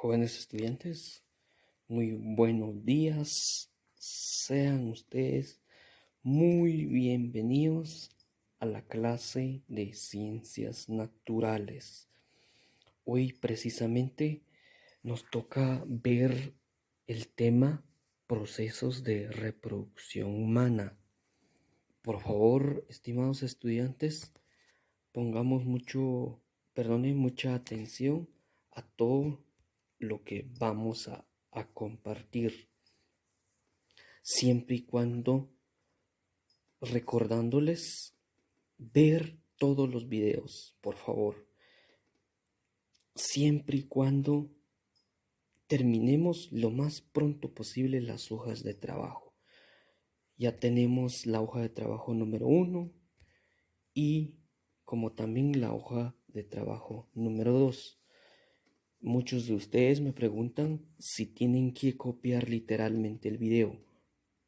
Jóvenes estudiantes, muy buenos días. Sean ustedes muy bienvenidos a la clase de ciencias naturales. Hoy precisamente nos toca ver el tema procesos de reproducción humana. Por favor, estimados estudiantes, pongamos mucha atención a todo lo que vamos a compartir, siempre y cuando recordándoles ver todos los videos, por favor, siempre y cuando terminemos lo más pronto posible las hojas de trabajo. Ya tenemos la hoja de trabajo número 1 y como también la hoja de trabajo número 2. Muchos de ustedes me preguntan si tienen que copiar literalmente el video.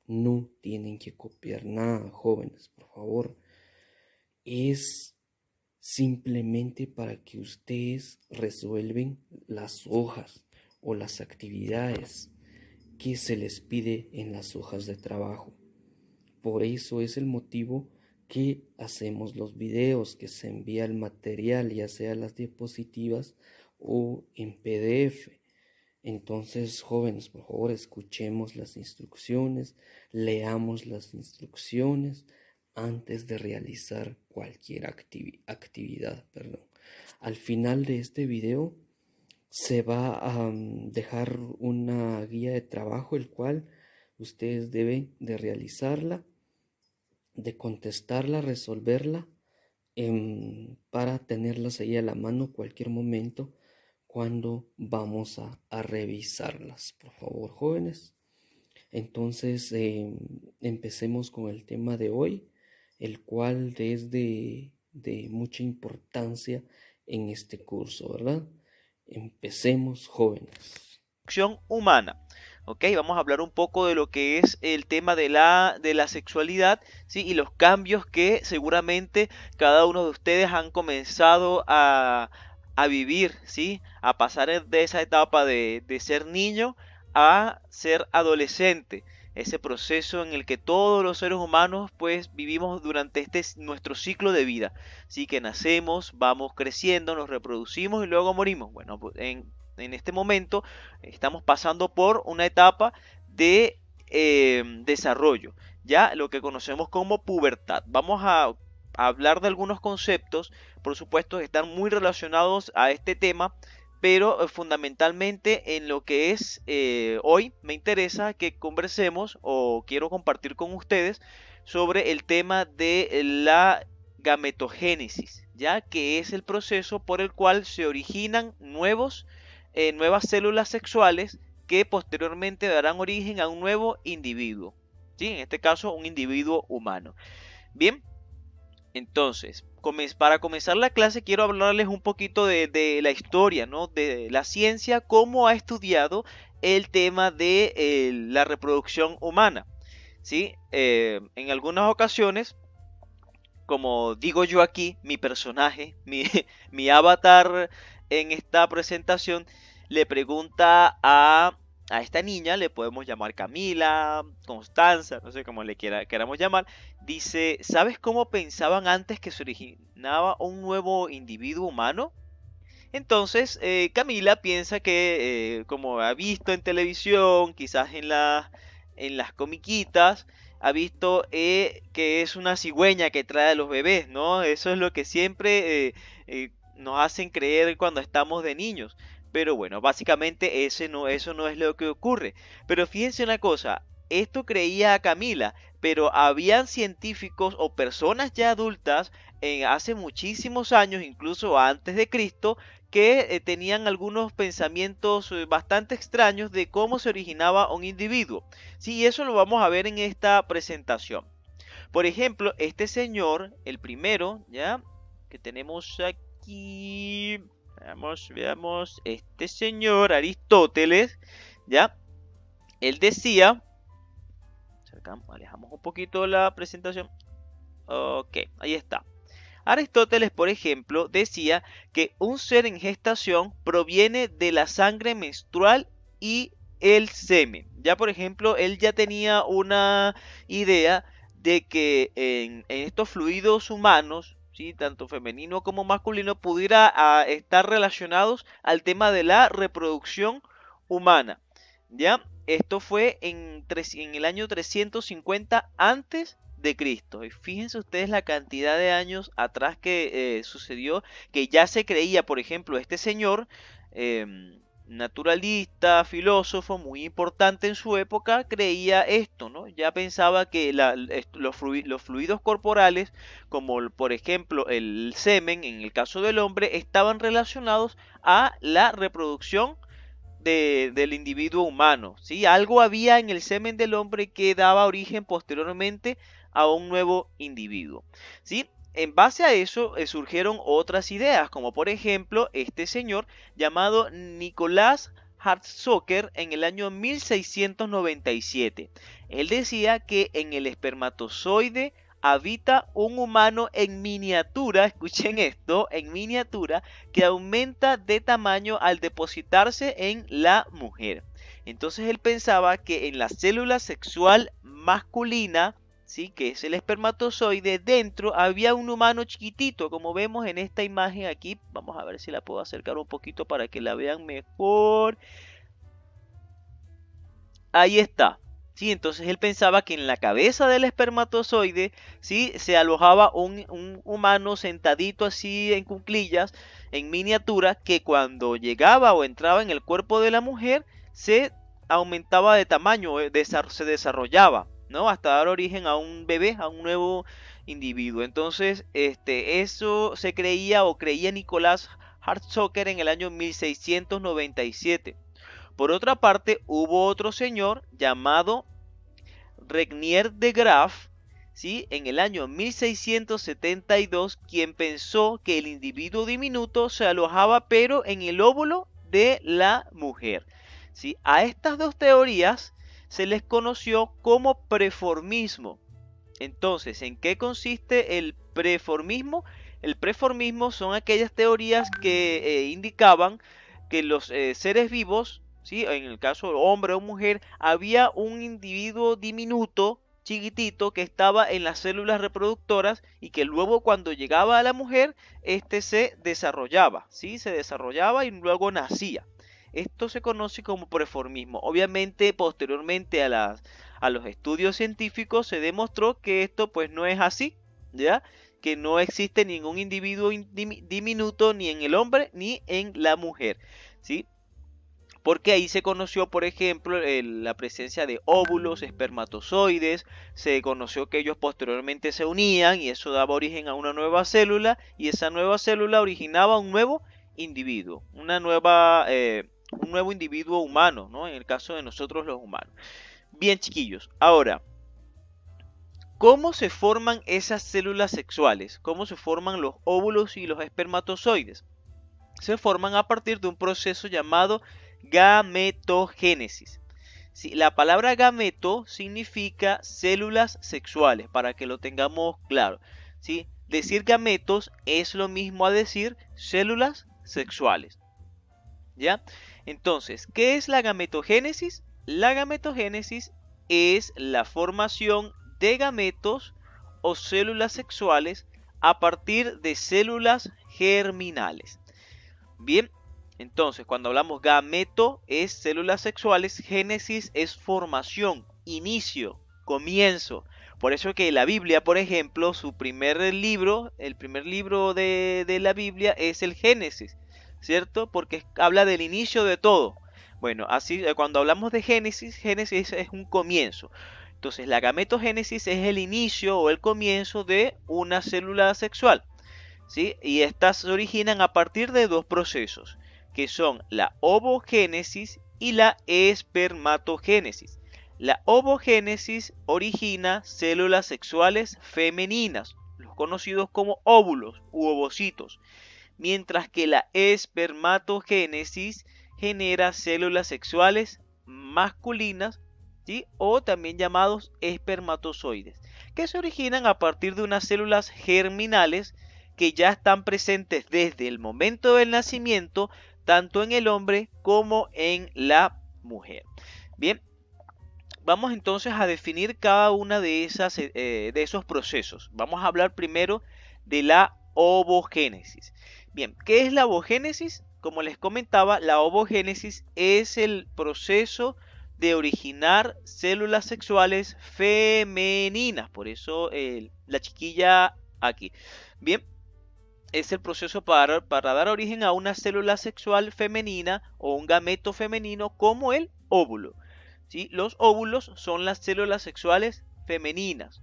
No tienen que copiar nada, jóvenes, por favor. Es simplemente para que ustedes resuelven las hojas o las actividades que se les pide en las hojas de trabajo. Por eso es el motivo que hacemos los videos, que se envía el material, ya sea las diapositivas o en PDF. Entonces, jóvenes, por favor, escuchemos las instrucciones, leamos las instrucciones antes de realizar cualquier actividad. Al final de este video se va a dejar una guía de trabajo, el cual ustedes deben de realizarla, de contestarla, resolverla, para tenerlas ahí a la mano cualquier momento cuando vamos a revisarlas. Por favor, jóvenes. Entonces, empecemos con el tema de hoy, el cual es de mucha importancia en este curso, ¿verdad? Empecemos, jóvenes. Reproducción humana. Ok, vamos a hablar un poco de lo que es el tema de la sexualidad, ¿sí? Y los cambios que seguramente cada uno de ustedes han comenzado a vivir, ¿sí? A pasar de esa etapa de ser niño a ser adolescente. Ese proceso en el que todos los seres humanos pues vivimos durante nuestro ciclo de vida. Sí, que nacemos, vamos creciendo, nos reproducimos y luego morimos. Bueno, pues en este momento estamos pasando por una etapa de desarrollo, ya lo que conocemos como pubertad. Vamos a hablar de algunos conceptos, por supuesto, que están muy relacionados a este tema, pero fundamentalmente en lo que es hoy me interesa que conversemos o quiero compartir con ustedes sobre el tema de la gametogénesis, ya que es el proceso por el cual se originan nuevas células sexuales que posteriormente darán origen a un nuevo individuo, ¿sí? En este caso un individuo humano. Bien, entonces, para comenzar la clase quiero hablarles un poquito de la historia, ¿no? De la ciencia, cómo ha estudiado el tema de la reproducción humana, ¿sí? En algunas ocasiones, como digo yo aquí, mi personaje, mi avatar en esta presentación, le pregunta a esta niña, le podemos llamar Camila, Constanza, no sé cómo queramos llamar, dice, ¿sabes cómo pensaban antes que se originaba un nuevo individuo humano? Entonces, Camila piensa que, como ha visto en televisión, quizás en las comiquitas, ha visto que es una cigüeña que trae a los bebés, ¿no? Eso es lo que siempre nos hacen creer cuando estamos de niños. Pero bueno, básicamente eso no es lo que ocurre. Pero fíjense una cosa, esto creía a Camila, pero habían científicos o personas ya adultas hace muchísimos años, incluso antes de Cristo, que tenían algunos pensamientos bastante extraños de cómo se originaba un individuo. Sí, eso lo vamos a ver en esta presentación. Por ejemplo, este señor, el primero, ¿ya? Que tenemos aquí. Veamos. Este señor, Aristóteles, ¿ya? Él decía. Alejamos un poquito la presentación. Ok, ahí está. Aristóteles, por ejemplo, decía que un ser en gestación proviene de la sangre menstrual y el semen. Ya, por ejemplo, él ya tenía una idea de que en estos fluidos humanos, ¿sí? Tanto femenino como masculino, pudiera estar relacionados al tema de la reproducción humana. ¿Ya? Esto fue en el año 350 antes de Cristo. Y fíjense ustedes la cantidad de años atrás que sucedió, que ya se creía, por ejemplo, este señor, naturalista, filósofo, muy importante en su época, creía esto, ¿no? Ya pensaba que los fluidos corporales, como por ejemplo el semen, en el caso del hombre, estaban relacionados a la reproducción del individuo humano, ¿sí? Algo había en el semen del hombre que daba origen posteriormente a un nuevo individuo, ¿sí? En base a eso surgieron otras ideas, como por ejemplo este señor llamado Nicolás Hartzocker en el año 1697. Él decía que en el espermatozoide habita un humano en miniatura, escuchen esto, en miniatura, que aumenta de tamaño al depositarse en la mujer. Entonces él pensaba que en la célula sexual masculina, ¿sí? Que es el espermatozoide, dentro había un humano chiquitito, como vemos en esta imagen aquí. Vamos a ver si la puedo acercar un poquito para que la vean mejor. Ahí está. Sí, entonces él pensaba que en la cabeza del espermatozoide, sí, se alojaba un humano sentadito así en cuclillas, en miniatura, que cuando llegaba o entraba en el cuerpo de la mujer, se aumentaba de tamaño, se desarrollaba, ¿no? Hasta dar origen a un bebé, a un nuevo individuo. Entonces, eso se creía o creía Nicolás Hartzocker en el año 1697. Por otra parte, hubo otro señor llamado Regnier de Graaf, ¿sí? En el año 1672, quien pensó que el individuo diminuto se alojaba pero en el óvulo de la mujer, ¿sí? A estas dos teorías se les conoció como preformismo. Entonces, ¿en qué consiste el preformismo? El preformismo son aquellas teorías que indicaban que los seres vivos, ¿sí? En el caso de hombre o mujer, había un individuo diminuto, chiquitito, que estaba en las células reproductoras y que luego cuando llegaba a la mujer, este se desarrollaba, ¿sí? Se desarrollaba y luego nacía. Esto se conoce como preformismo. Obviamente, posteriormente a los estudios científicos se demostró que esto pues no es así, ¿ya? Que no existe ningún individuo diminuto ni en el hombre ni en la mujer, ¿sí? Porque ahí se conoció, por ejemplo, la presencia de óvulos, espermatozoides, se conoció que ellos posteriormente se unían y eso daba origen a una nueva célula y esa nueva célula originaba un nuevo individuo, un nuevo individuo humano, ¿no? En el caso de nosotros los humanos. Bien, chiquillos, ahora, ¿cómo se forman esas células sexuales? ¿Cómo se forman los óvulos y los espermatozoides? Se forman a partir de un proceso llamado gametogénesis. Sí, la palabra gameto significa células sexuales, para que lo tengamos claro. ¿Sí? Decir gametos es lo mismo a decir células sexuales. ¿Ya? Entonces, ¿qué es la gametogénesis? La gametogénesis es la formación de gametos o células sexuales a partir de células germinales. Bien, entonces cuando hablamos gameto es células sexuales, génesis es formación, inicio, comienzo. Por eso que la Biblia, por ejemplo, su primer libro, el primer libro de la Biblia es el Génesis, ¿cierto? Porque habla del inicio de todo. Bueno, así cuando hablamos de Génesis, Génesis es un comienzo. Entonces la gametogénesis es el inicio o el comienzo de una célula sexual, ¿sí? Y estas se originan a partir de dos procesos, que son la ovogénesis y la espermatogénesis. La ovogénesis origina células sexuales femeninas, los conocidos como óvulos u ovocitos, mientras que la espermatogénesis genera células sexuales masculinas, ¿sí? O también llamados espermatozoides, que se originan a partir de unas células germinales que ya están presentes desde el momento del nacimiento, tanto en el hombre como en la mujer. Bien, vamos entonces a definir cada una de esos procesos. Vamos a hablar primero de la ovogénesis. Bien, ¿qué es la ovogénesis? Como les comentaba, la ovogénesis es el proceso de originar células sexuales femeninas. Por eso la chiquilla aquí. Bien, es el proceso para dar origen a una célula sexual femenina o un gameto femenino como el óvulo. ¿Sí? Los óvulos son las células sexuales femeninas.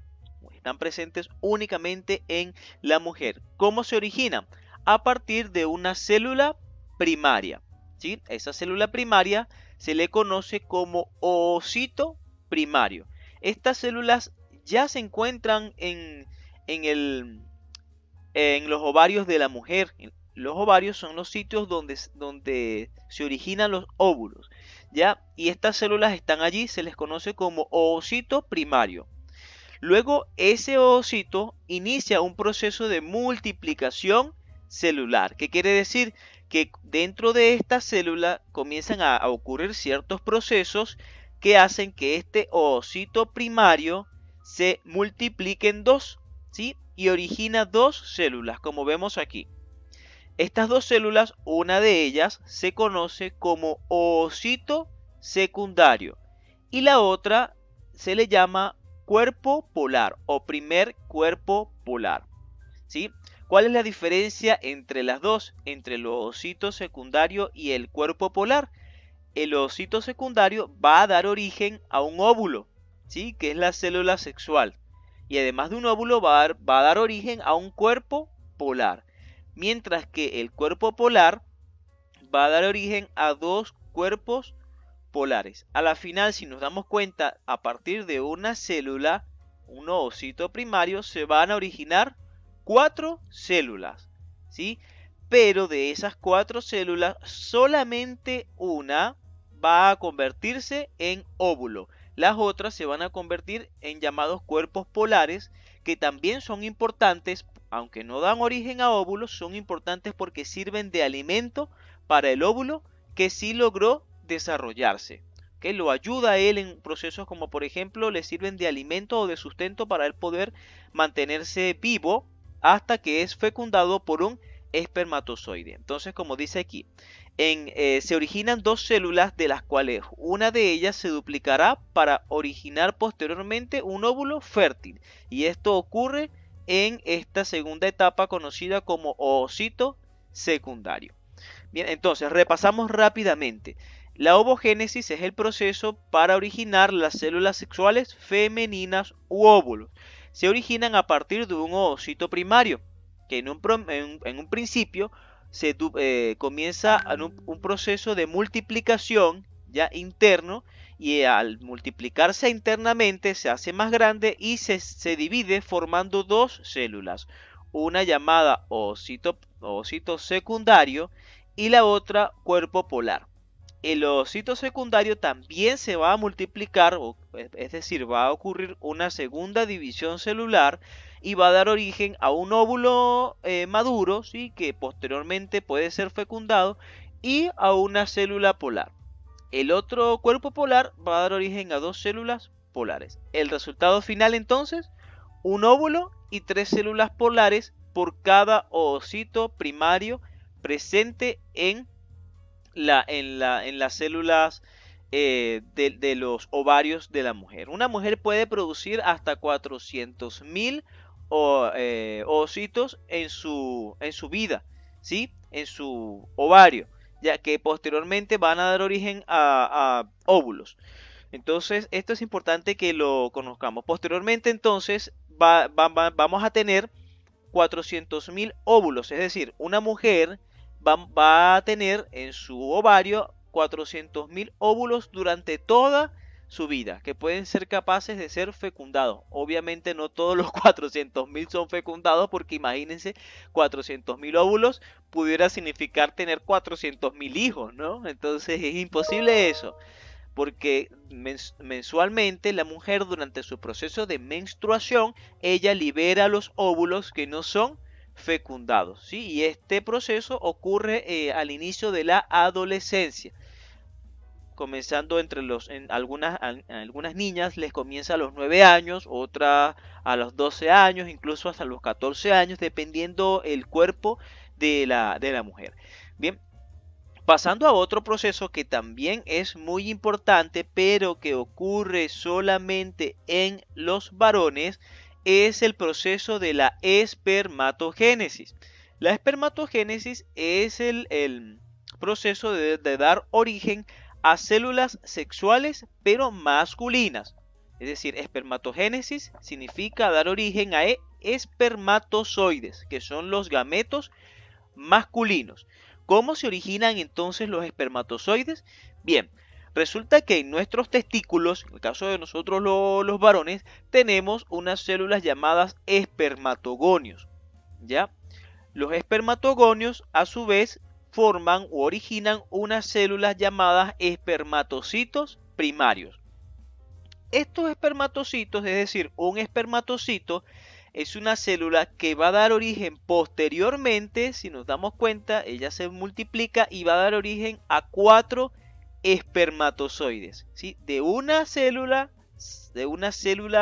Están presentes únicamente en la mujer. ¿Cómo se originan? A partir de una célula primaria. ¿Sí? Esa célula primaria se le conoce como oocito primario. Estas células ya se encuentran en los ovarios de la mujer. Los ovarios son los sitios donde se originan los óvulos, ¿ya? Y estas células están allí, se les conoce como oocito primario. Luego, ese oocito inicia un proceso de multiplicación celular. ¿Qué quiere decir? Que dentro de esta célula comienzan a ocurrir ciertos procesos que hacen que este oocito primario se multiplique en dos, ¿sí? Y origina dos células, como vemos aquí. Estas dos células, una de ellas se conoce como oocito secundario y la otra se le llama cuerpo polar o primer cuerpo polar. ¿Sí? ¿Cuál es la diferencia entre las dos? Entre el oocito secundario y el cuerpo polar. El oocito secundario va a dar origen a un óvulo, ¿sí? Que es la célula sexual. Y además de un óvulo va a dar origen a un cuerpo polar. Mientras que el cuerpo polar va a dar origen a dos cuerpos polares. A la final, si nos damos cuenta, a partir de una célula, un oocito primario, se van a originar 4 células, ¿sí? Pero de esas 4 células, solamente una va a convertirse en óvulo. Las otras se van a convertir en llamados cuerpos polares, que también son importantes, aunque no dan origen a óvulos, son importantes porque sirven de alimento para el óvulo que sí logró desarrollarse. Que lo ayuda a él en procesos como, por ejemplo, le sirven de alimento o de sustento para él poder mantenerse vivo hasta que es fecundado por un espermatozoide. Entonces, como dice aquí, se originan dos células, de las cuales una de ellas se duplicará para originar posteriormente un óvulo fértil. Y esto ocurre en esta segunda etapa conocida como oocito secundario. Bien, entonces repasamos rápidamente. La ovogénesis es el proceso para originar las células sexuales femeninas u óvulos. Se originan a partir de un oocito primario, que en un principio comienza un proceso de multiplicación ya interno, y al multiplicarse internamente se hace más grande y se divide formando dos células, una llamada oocito secundario y la otra cuerpo polar. El oocito secundario también se va a multiplicar, es decir, va a ocurrir una segunda división celular y va a dar origen a un óvulo maduro, ¿sí? Que posteriormente puede ser fecundado, y a una célula polar. El otro cuerpo polar va a dar origen a dos células polares. El resultado final entonces, un óvulo y 3 células polares por cada oocito primario presente en las células de los ovarios de la mujer. Una mujer puede producir hasta 400.000 oocitos en su vida, ¿sí? En su ovario, ya que posteriormente van a dar origen a óvulos. Entonces, esto es importante que lo conozcamos. Posteriormente, entonces, vamos a tener 400.000 óvulos, es decir, una mujer va a tener en su ovario 400.000 óvulos durante toda su vida, que pueden ser capaces de ser fecundados. Obviamente no todos los 400.000 son fecundados, porque imagínense, 400.000 óvulos pudiera significar tener 400.000 hijos, ¿no? Entonces es imposible eso, porque mensualmente la mujer, durante su proceso de menstruación, ella libera los óvulos que no son fecundados, ¿sí? Y este proceso ocurre al inicio de la adolescencia, comenzando en algunas niñas les comienza a los 9 años, otras a los 12 años, incluso hasta los 14 años, dependiendo el cuerpo de la mujer. Bien, pasando a otro proceso que también es muy importante, pero que ocurre solamente en los varones, es el proceso de la espermatogénesis. La espermatogénesis es el proceso de dar origen a células sexuales, pero masculinas. Es decir, espermatogénesis significa dar origen a espermatozoides, que son los gametos masculinos. ¿Cómo se originan entonces los espermatozoides? Bien, resulta que en nuestros testículos, en el caso de nosotros los varones, tenemos unas células llamadas espermatogonios. ¿Ya? Los espermatogonios a su vez forman o originan unas células llamadas espermatocitos primarios. Estos espermatocitos, es decir, un espermatocito, es una célula que va a dar origen posteriormente, si nos damos cuenta, ella se multiplica y va a dar origen a 4 espermatozoides, ¿sí? De una célula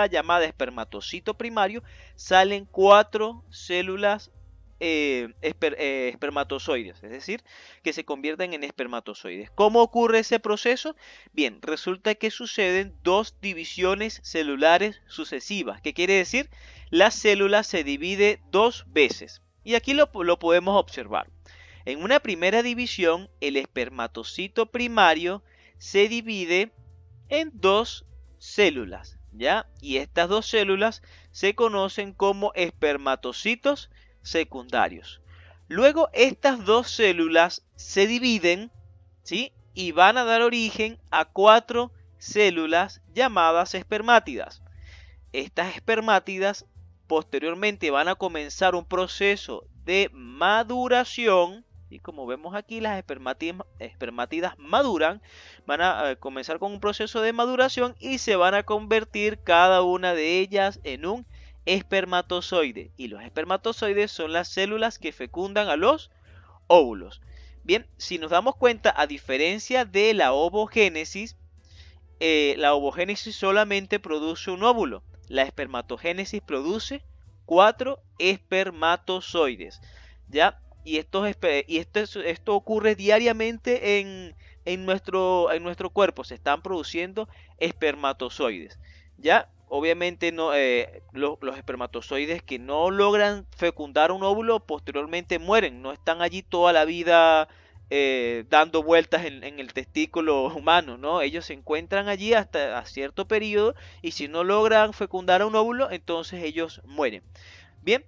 llamada espermatocito primario salen 4 células espermatozoides, es decir, que se convierten en espermatozoides. ¿Cómo ocurre ese proceso? Bien, resulta que suceden 2 divisiones celulares sucesivas. ¿Qué quiere decir? La célula se divide 2 veces. Y aquí lo podemos observar. En una primera división, el espermatocito primario se divide en 2 células, ¿ya? Y estas 2 células se conocen como espermatocitos secundarios. Luego estas 2 células se dividen, ¿sí? Y van a dar origen a 4 células llamadas espermátidas. Estas espermátidas posteriormente van a comenzar un proceso de maduración. Y como vemos aquí, las espermátidas maduran, van a comenzar con un proceso de maduración y se van a convertir cada una de ellas en un espermatozoide. Y los espermatozoides son las células que fecundan a los óvulos. Bien, si nos damos cuenta, a diferencia de la ovogénesis solamente produce un óvulo. La espermatogénesis produce 4 espermatozoides, ¿ya? Y esto ocurre diariamente en nuestro cuerpo. Se están produciendo espermatozoides, ¿ya? Obviamente no, los espermatozoides que no logran fecundar un óvulo posteriormente mueren. No están allí toda la vida dando vueltas en el testículo humano, ¿no? Ellos se encuentran allí hasta a cierto periodo y si no logran fecundar un óvulo, entonces ellos mueren. Bien,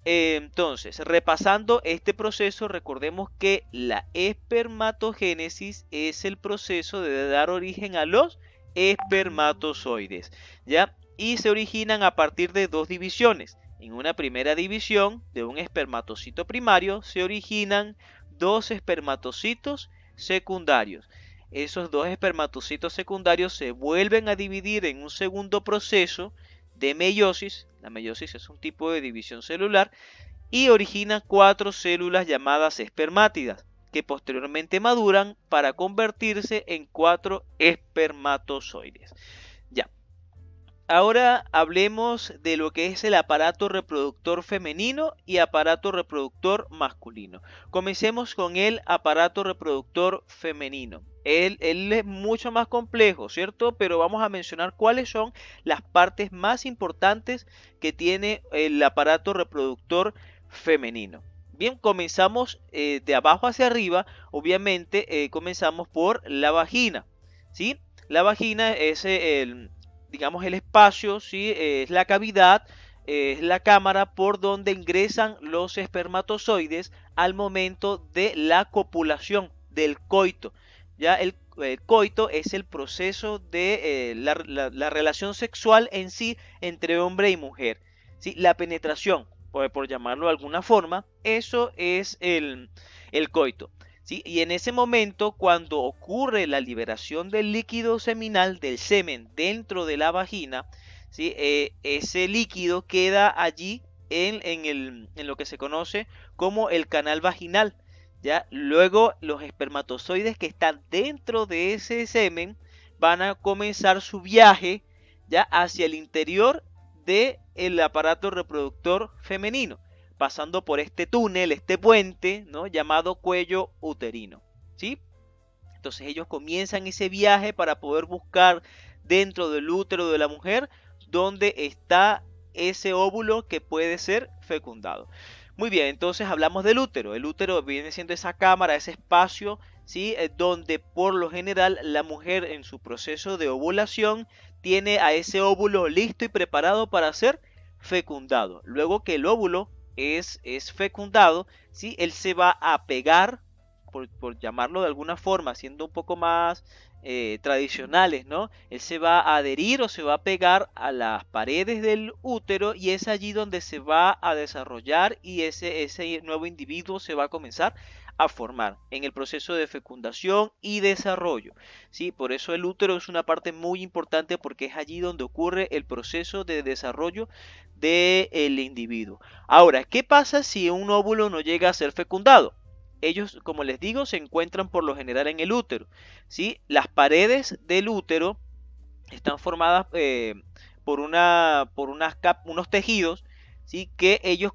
entonces, repasando este proceso, recordemos que la espermatogénesis es el proceso de dar origen a los espermatozoides, ¿ya? Y se originan a partir de 2 divisiones. En una primera división de un espermatocito primario se originan 2 espermatocitos secundarios. Esos 2 espermatocitos secundarios se vuelven a dividir en un segundo proceso de meiosis. La meiosis es un tipo de división celular y origina 4 células llamadas espermátidas que posteriormente maduran para convertirse en 4 espermatozoides. Ya. Ahora hablemos de lo que es el aparato reproductor femenino y aparato reproductor masculino. Comencemos con el aparato reproductor femenino. Él es mucho más complejo, ¿cierto? Pero vamos a mencionar cuáles son las partes más importantes que tiene el aparato reproductor femenino. Bien, comenzamos de abajo hacia arriba. Obviamente comenzamos por la vagina, ¿sí? La vagina es digamos, el espacio, ¿sí? Es la cavidad, es la cámara por donde ingresan los espermatozoides al momento de la copulación, del coito. Ya el coito es el proceso de la relación sexual en sí entre hombre y mujer, ¿sí? La penetración, por llamarlo de alguna forma, eso es el coito. ¿Sí? Y en ese momento, cuando ocurre la liberación del líquido seminal, del semen, dentro de la vagina, ¿sí? Ese líquido queda allí en lo que se conoce como el canal vaginal. ¿Ya? Luego los espermatozoides que están dentro de ese semen van a comenzar su viaje, ¿ya?, hacia el interior del aparato reproductor femenino, pasando por este túnel, este puente, ¿no?, llamado cuello uterino. ¿Sí? Entonces ellos comienzan ese viaje para poder buscar dentro del útero de la mujer dónde está ese óvulo que puede ser fecundado. Muy bien, entonces hablamos del útero. El útero viene siendo esa cámara, ese espacio, ¿sí?, donde por lo general la mujer en su proceso de ovulación tiene a ese óvulo listo y preparado para ser fecundado. Luego que el óvulo es fecundado, ¿sí?, él se va a pegar, por llamarlo de alguna forma, siendo un poco más tradicionales, ¿no? Él se va a adherir o se va a pegar a las paredes del útero y es allí donde se va a desarrollar y ese nuevo individuo se va a comenzar a formar en el proceso de fecundación y desarrollo. ¿Sí? Por eso el útero es una parte muy importante porque es allí donde ocurre el proceso de desarrollo del individuo. Ahora, ¿qué pasa si un óvulo no llega a ser fecundado? Ellos, como les digo, se encuentran por lo general en el útero. ¿Sí? Las paredes del útero están formadas por unos tejidos, ¿sí?, que ellos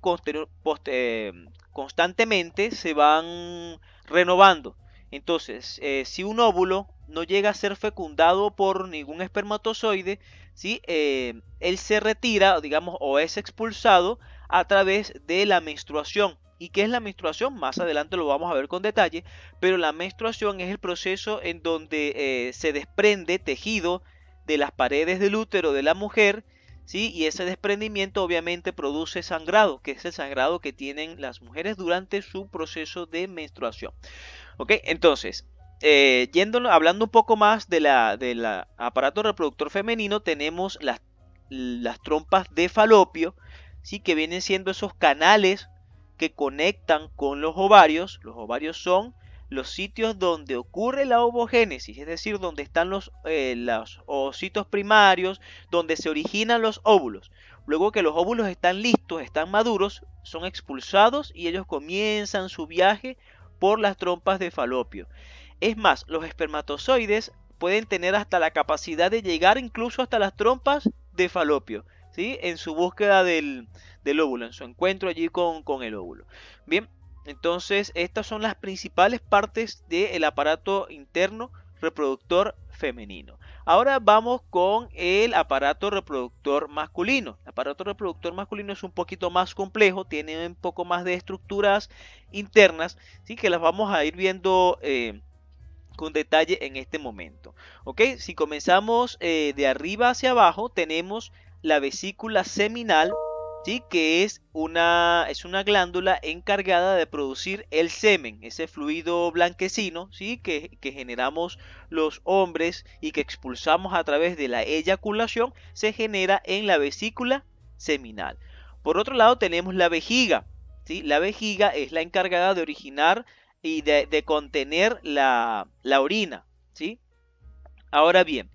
constantemente se van renovando. Entonces, si un óvulo no llega a ser fecundado por ningún espermatozoide, ¿sí?, él se retira, digamos, o es expulsado a través de la menstruación. ¿Y qué es la menstruación? Más adelante lo vamos a ver con detalle, pero la menstruación es el proceso en donde se desprende tejido de las paredes del útero de la mujer, ¿sí? Y ese desprendimiento obviamente produce sangrado, que es el sangrado que tienen las mujeres durante su proceso de menstruación. ¿Ok? Entonces, hablando un poco más de la aparato reproductor femenino, tenemos las trompas de falopio, ¿sí?, que vienen siendo esos canales que conectan con los ovarios. Los ovarios son los sitios donde ocurre la ovogénesis, es decir, donde están los ovocitos primarios, donde se originan los óvulos. Luego que los óvulos están listos, están maduros, son expulsados y ellos comienzan su viaje por las trompas de falopio. Es más, los espermatozoides pueden tener hasta la capacidad de llegar incluso hasta las trompas de falopio, ¿sí?, en su búsqueda del óvulo, en su encuentro allí con el óvulo. Bien, entonces estas son las principales partes del aparato interno reproductor femenino. Ahora vamos con el aparato reproductor masculino. El aparato reproductor masculino es un poquito más complejo, tiene un poco más de estructuras internas, ¿sí?, que las vamos a ir viendo con detalle en este momento. ¿Ok? Si comenzamos de arriba hacia abajo, tenemos la vesícula seminal, ¿sí?, que es una glándula encargada de producir el semen, ese fluido blanquecino, ¿sí?, que generamos los hombres y que expulsamos a través de la eyaculación, se genera en la vesícula seminal. Por otro lado tenemos la vejiga, ¿sí? La vejiga es la encargada de originar y de contener la orina, ¿sí? Ahora bien,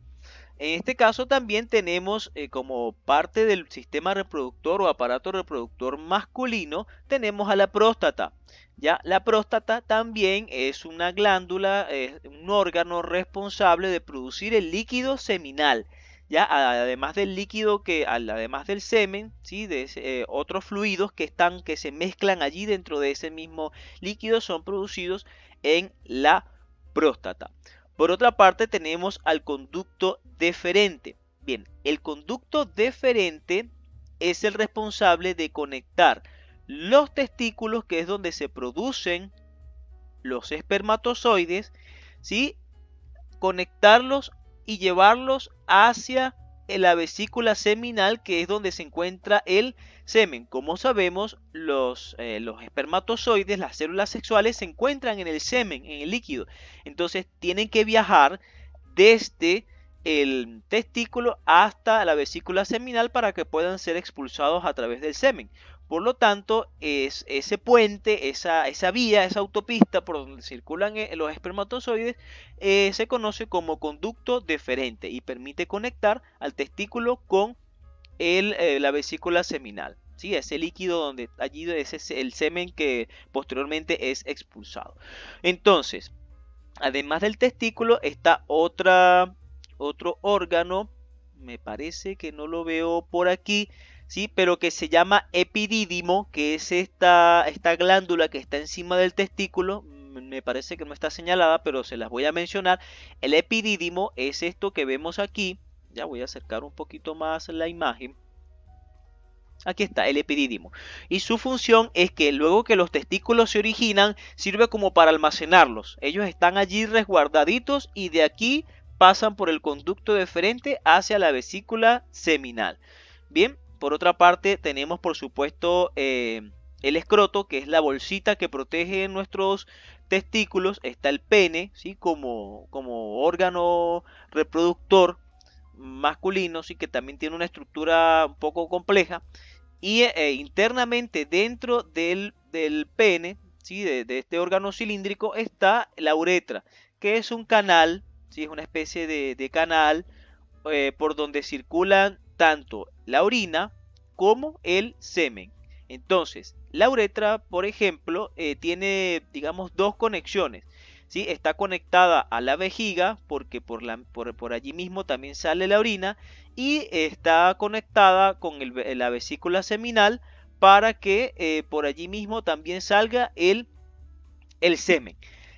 en este caso también tenemos como parte del sistema reproductor o aparato reproductor masculino, tenemos a la próstata. Ya la próstata también es una glándula, es un órgano responsable de producir el líquido seminal. Ya además del líquido además del semen, ¿sí?, de otros fluidos que se mezclan allí dentro de ese mismo líquido son producidos en la próstata. Por otra parte tenemos al conducto deferente. Bien, el conducto deferente es el responsable de conectar los testículos, que es donde se producen los espermatozoides, ¿sí?, conectarlos y llevarlos hacia la vesícula seminal, que es donde se encuentra el semen. Como sabemos, los espermatozoides, las células sexuales, se encuentran en el semen, en el líquido. Entonces tienen que viajar desde el testículo hasta la vesícula seminal para que puedan ser expulsados a través del semen. Por lo tanto, es ese puente, esa vía, esa autopista por donde circulan los espermatozoides, se conoce como conducto deferente y permite conectar al testículo con la vesícula seminal. ¿sí? Ese líquido donde allí ese es el semen que posteriormente es expulsado. Entonces, además del testículo está otro órgano, me parece que no lo veo por aquí, ¿sí? Pero que se llama epidídimo, que es esta glándula que está encima del testículo. Me parece que no está señalada, pero se las voy a mencionar. El epidídimo es esto que vemos aquí. Ya voy a acercar un poquito más la imagen. Aquí está el epidídimo. Y su función es que luego que los testículos se originan, sirve como para almacenarlos. Ellos están allí resguardaditos y de aquí pasan por el conducto deferente hacia la vesícula seminal. Bien, por otra parte tenemos por supuesto el escroto, que es la bolsita que protege nuestros testículos. Está el pene, ¿sí? como órgano reproductor masculino, sí, que también tiene una estructura un poco compleja. Y internamente dentro del pene, ¿sí? de este órgano cilíndrico, está la uretra, que es un canal, ¿sí? es una especie de canal por donde circulan tanto la orina como el semen. Entonces, la uretra, por ejemplo, tiene, digamos, dos conexiones. ¿Sí? Está conectada a la vejiga porque por allí mismo también sale la orina y está conectada con la vesícula seminal para que por allí mismo también salga el semen.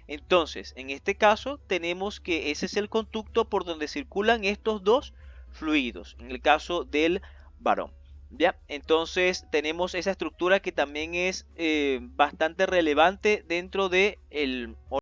Entonces, en este caso tenemos que ese es el conducto por donde circulan estos dos fluidos, en el caso del varón. ¿Ya? Entonces tenemos esa estructura que también es bastante relevante dentro del